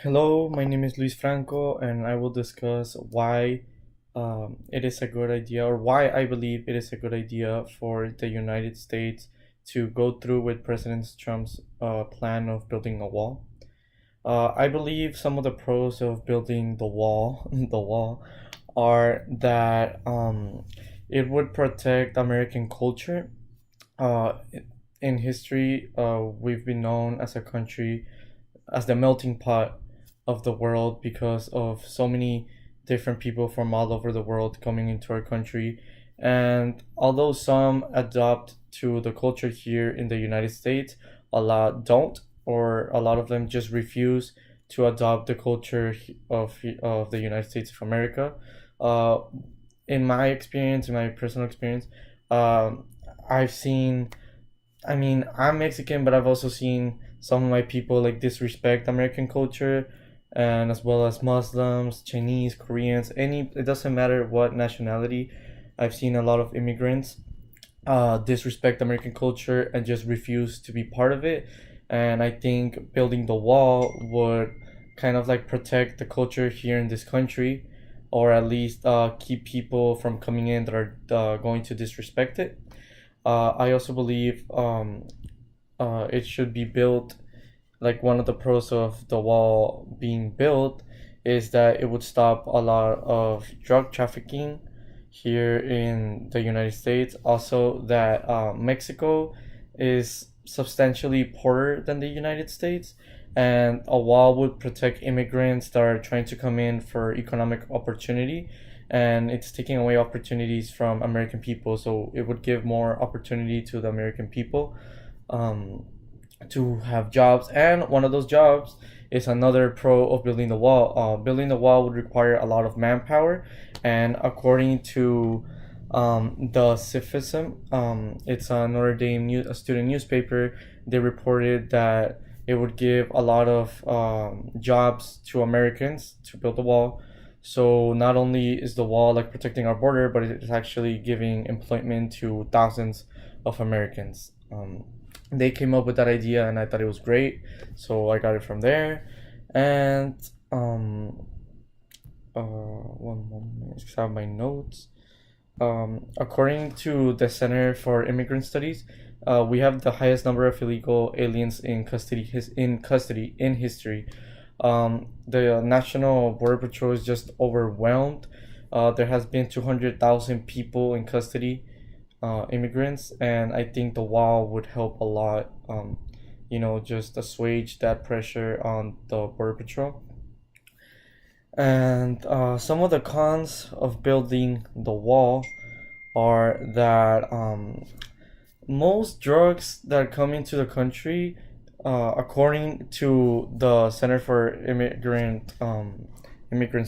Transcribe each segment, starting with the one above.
Hello, my name is Luis Franco, and I will discuss why it is a good idea, or why I believe it is a good idea for the United States to go through with President Trump's plan of building a wall. I believe some of the pros of building the wall, the wall, are that it would protect American culture. Uh, in history, we've been known as a country as the melting pot of the world because of so many different people from all over the world coming into our country. And although some adopt to the culture here in the United States, a lot don't, or a lot of them just refuse to adopt the culture of the United States of America. Uh, in my experience, in my personal experience, um, I've seen I'm Mexican, but I've also seen some of my people like disrespect American culture, and as well as Muslims, Chinese, Koreans, any, it doesn't matter what nationality. I've seen a lot of immigrants disrespect American culture and just refuse to be part of it. And I think building the wall would kind of like protect the culture here in this country, or at least keep people from coming in that are going to disrespect it. I also believe it should be built. Like, one of the pros of the wall being built is that it would stop a lot of drug trafficking here in the United States. Also, that Mexico is substantially poorer than the United States, and a wall would protect immigrants that are trying to come in for economic opportunity, and it's taking away opportunities from American people. So it would give more opportunity to the American people. To have jobs, and one of those jobs is another pro of building the wall. Building the wall would require a lot of manpower, and according to the Citizen, it's a Notre Dame a student newspaper. They reported that it would give a lot of jobs to Americans to build the wall. So not only is the wall like protecting our border, but it is actually giving employment to thousands of Americans. They came up with that idea, and I thought it was great, so I got it from there. And one moment, I have my notes. According to the Center for Immigrant Studies, we have the highest number of illegal aliens in custody in history. The National Border Patrol is just overwhelmed. There has been 200,000 people in custody, immigrants, and I think the wall would help a lot. Just assuage that pressure on the Border Patrol. And some of the cons of building the wall are that most drugs that come into the country, according to the Center for Immigrant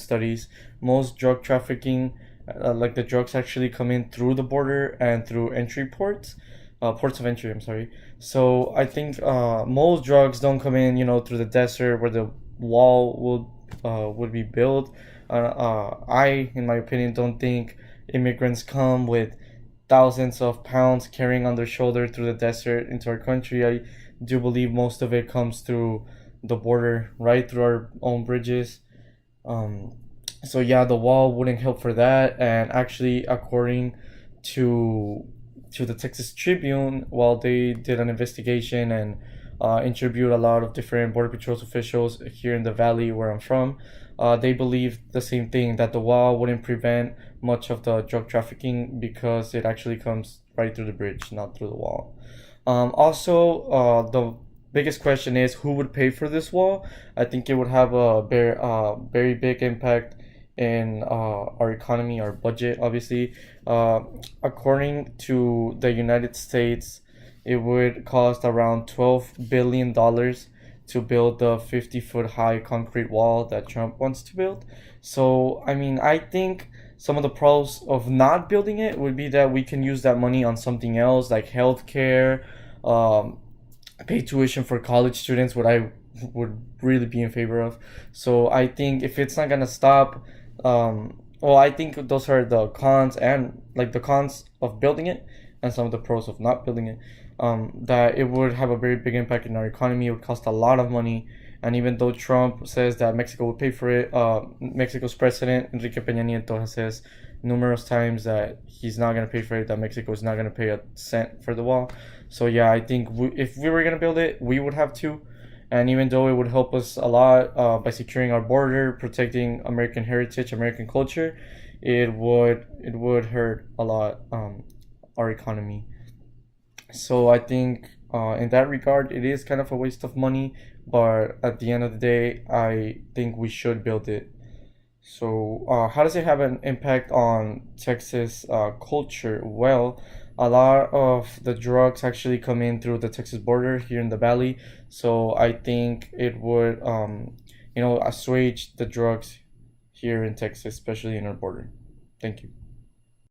Studies, most drug trafficking, like the drugs actually come in through the border and through entry ports, ports of entry. I'm sorry. So I think most drugs don't come in, through the desert where the wall would be built. I, in my opinion, don't think immigrants come with thousands of pounds carrying on their shoulder through the desert into our country. I do believe most of it comes through the border, right through our own bridges. So yeah, the wall wouldn't help for that. And actually, according to the Texas Tribune, while they did an investigation and interviewed a lot of different Border Patrol officials here in the valley where I'm from, they believe the same thing, that the wall wouldn't prevent much of the drug trafficking because it actually comes right through the bridge, not through the wall. Also, the biggest question is who would pay for this wall. I think it would have a very big impact in our economy, our budget, obviously. According to the United States, it would cost around $12 billion to build the 50-foot high concrete wall that Trump wants to build. So, I think some of the pros of not building it would be that we can use that money on something else, like healthcare, pay tuition for college students, what I would really be in favor of. So I think if it's not gonna stop, I think those are the cons, and like the cons of building it, and some of the pros of not building it. That it would have a very big impact in our economy. It would cost a lot of money, And even though Trump says that Mexico will pay for it, Mexico's president Enrique Peña Nieto has says numerous times that he's not gonna pay for it, that Mexico is not gonna pay a cent for the wall. So yeah, I think if we were gonna build it, we would have to. And even though it would help us a lot by securing our border, protecting American heritage, American culture, it would hurt a lot our economy. So I think in that regard, it is kind of a waste of money. But at the end of the day, I think we should build it. So, how does it have an impact on Texas culture? Well, a lot of the drugs actually come in through the Texas border here in the valley. So I think it would, assuage the drugs here in Texas, especially in our border. Thank you.